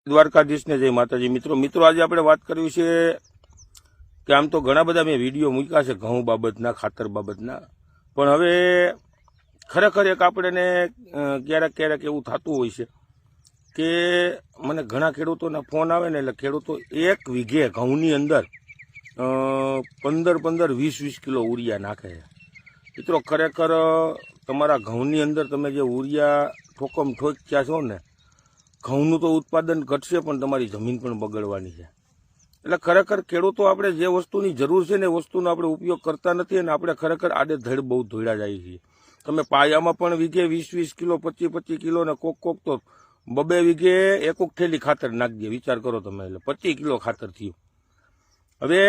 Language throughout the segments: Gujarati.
દ્વારકાધીશને જય માતાજી મિત્રો આજે આપણે વાત કરવી છે કે આમ તો ઘણા બધા મેં વિડીયો મૂક્યા છે ઘઉં બાબતના ખાતર બાબતના, પણ હવે ખરેખર એક આપણને ક્યારેક એવું થતું હોય છે કે મને ઘણા ખેડૂતોના ફોન આવે ને એટલે ખેડૂતો એક વીઘે ઘઉંની અંદર 15-20 કિલો ઉરિયા નાખે છે। મિત્રો ખરેખર તમારા ઘઉંની અંદર તમે જે ઉરિયા ઠોકમ ઠોક્યા છો ને, ઘઉંનું તો ઉત્પાદન ઘટશે પણ તમારી જમીન પણ બગડવાની છે। એટલે ખરેખર ખેડૂતો આપણે જે વસ્તુની જરૂર છે ને એ વસ્તુનો આપણે ઉપયોગ કરતા નથી અને આપણે ખરેખર આડેધડ બહુ ધોળા જાય છીએ। તમે પાયામાં પણ વીઘે 20-20 કિલો 25-25 કિલો ને કોક તો 2 વીઘે એક થેલી ખાતર નાખી દે, વિચાર કરો તમે, એટલે 25 કિલો ખાતર થયું। હવે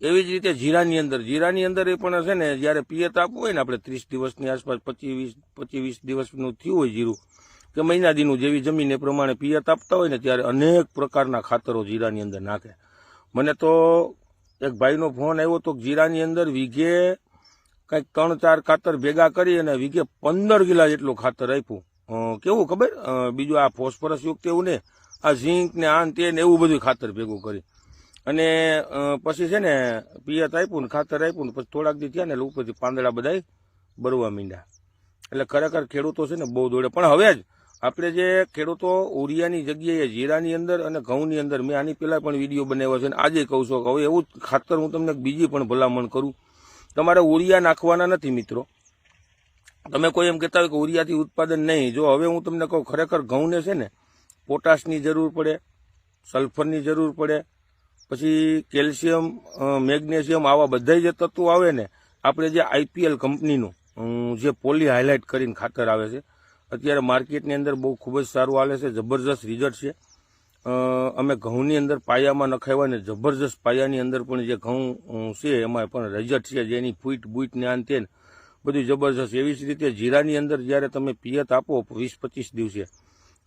એવી જ રીતે જીરાની અંદર એ પણ છે ને, જયારે પિયત આપવું હોય ને આપણે 30 દિવસની આસપાસ 25-20 દિવસનું થયું હોય જીરું કે મહિના દીનું, જેવી જમીન એ પ્રમાણે પિયત આપતા હોય ને ત્યારે અનેક પ્રકારના ખાતરો જીરાની અંદર નાખે। મને તો એક ભાઈનો ફોન આવ્યો તો જીરાની અંદર વીઘે કંઈક 3-4 ખાતર ભેગા કરી અને વીઘે 15 કિલા જેટલું ખાતર આપ્યું। કેવું ખબર, બીજું આ ફોસ્ફરસ યુક્ત એવું ને, આ ઝીંક ને આન તે ને એવું બધું ખાતર ભેગું કરી અને પછી છે ને પિયત આપ્યું ને ખાતર આપ્યું ને પછી થોડાક દી થયા ને એટલે ઉપરથી પાંદડા બધા બરવા માંડ્યા। એટલે ખરેખર ખેડૂતો છે ને બહુ દોડે। પણ હવે જ આપણે જે ખેડૂતો ઉરિયાની જગ્યાએ જીરાની અંદર અને ઘઉંની અંદર, મેં આની પહેલા પણ વિડીયો બનાવ્યો છે અને આજે કહું છું કે હવે એવું ખાતર હું તમને બીજી પણ ભલામણ કરું, તમારે ઉરિયા નાખવાના નથી મિત્રો। તમે કોઈ એમ કહેતા હોય કે ઉરિયાથી ઉત્પાદન નહીં, જો હવે હું તમને કહું, ખરેખર ઘઉંને છે ને પોટાશની જરૂર પડે, સલ્ફરની જરૂર પડે, પછી કેલ્શિયમ, મેગ્નેશિયમ, આવા બધા જે તત્વો આવે ને, આપણે જે IPL કંપનીનું જે પોલી હાઇલાઇટ કરીને ખાતર આવે છે, અત્યારે માર્કેટની અંદર બહુ ખૂબ જ સારું હાલે છે, જબરજસ્ત રિઝલ્ટ છે। અમે ઘઉંની અંદર પાયામાં નખાવ્યા ને જબરજસ્ત પાયાની અંદર પણ જે ઘઉં છે એમાં પણ રિઝલ્ટ છે, જેની ફૂટ ને આન તેન બધું જબરજસ્ત। એવી જ રીતે જીરાની અંદર જ્યારે તમે પિયત આપો 20-25 દિવસે,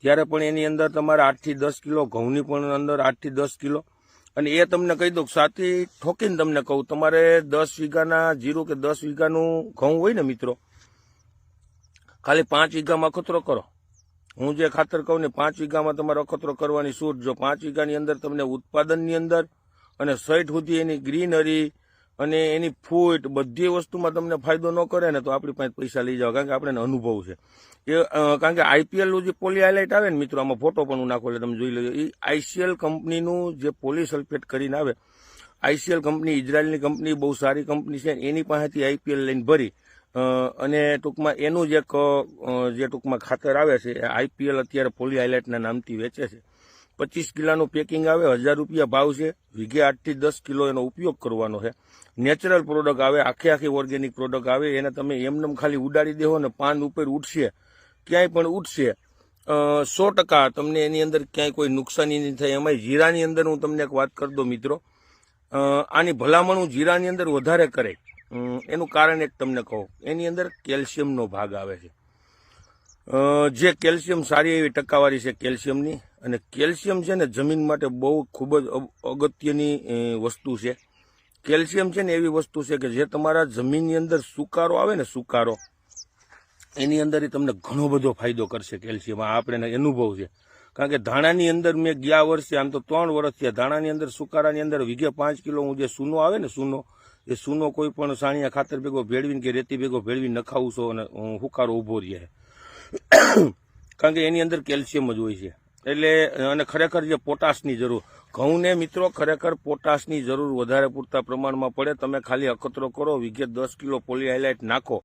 ત્યારે પણ એની અંદર તમારે 8-10 કિલો, ઘઉંની પણ અંદર 8-10 કિલો, અને એ તમને કહી દઉં, સાથી ઠોકીને તમને કહું, તમારે 10 વીઘાના જીરું કે 10 વીઘાનું ઘઉં હોય ને મિત્રો, ખાલી 5 વીઘામાં અખતરો કરો। હું જે ખાતર કહું ને 5 વીઘામાં તમારે અખતરો કરવાની છૂટ। જો 5 વીઘાની અંદર તમને ઉત્પાદનની અંદર અને સાઈડ સુધી એની ગ્રીનરી અને એની ફૂટ બધી વસ્તુમાં તમને ફાયદો ન કરે ને, તો આપણી પાસે પૈસા લઈ જાઓ, કારણ કે આપણે અનુભવ છે એ। કારણ કે IPL નું જે પોલી હાઇલાઇટ આવે ને મિત્રો, આમાં ફોટો પણ હું નાખો એટલે તમે જોઈ લેજો, એ ICL કંપનીનું જે પોલી સલ્ફેટ કરીને આવે, ICL કંપની ઇઝરાયલની કંપની, બહુ સારી કંપની છે, એની પાસેથી IPL લઈને ભરી અને ટૂંકમાં એનું જે ટૂંકમાં ખાતર આવે છે IPL અત્યારે પોલી હાઇલાઇટના નામથી વેચે છે। 25 કિલાનું પેકિંગ આવે, 1000 રૂપિયા ભાવ છે, વીઘે 8-10 કિલો એનો ઉપયોગ કરવાનો છે। નેચરલ પ્રોડક્ટ આવે, આખી ઓર્ગેનિક પ્રોડક્ટ આવે, એને તમે એમનેમ ખાલી ઉડાડી દેવો ને પાન ઉપર ઉઠશે, ક્યાંય પણ ઉઠશે, 100% તમને એની અંદર ક્યાંય કોઈ નુકસાની નહીં થાય। એમાં જીરાની અંદર હું તમને એક વાત કરી દઉં મિત્રો, આની ભલામણ હું જીરાની અંદર વધારે કરે, એનું કારણ એક તમને કહું, એની અંદર કેલ્શિયમનો ભાગ આવે છે, જે કેલ્શિયમ સારી એવી ટકાવારી છે કેલ્શિયમની, અને કેલ્શિયમ છે ને જમીન માટે બહુ ખૂબ જ અગત્યની વસ્તુ છે। કેલ્શિયમ છે ને એવી વસ્તુ છે કે જે તમારા જમીનની અંદર સુકારો આવે ને, સુકારો, એની અંદર તમને ઘણો બધો ફાયદો કરશે કેલ્શિયમ। આપણે અનુભવ છે, કારણ કે ધાણાની અંદર મેં ગયા વર્ષે, આમ તો 3 વર્ષ થયા, ધાણાની અંદર સુકારાની અંદર વીઘે 5 કિલો હું જે સૂનો આવે ને, એ સૂનો કોઈ પણ સાણિયા ખાતર ભેગો ભેળવીને કે રેતી ભેગો ભેળવીને નખાવું છું અને હુકારો ઉભો રહે, કારણ કે એની અંદર કેલ્શિયમ જ હોય છે। એટલે અને ખરેખર જે પોટાશની જરૂર, ઘઉંને મિત્રો ખરેખર પોટાશની જરૂર વધારે પૂરતા પ્રમાણમાં પડે। તમે ખાલી અખતરો કરો, વીઘે 10 કિલો પોલી હાઇલાઇટ નાખો,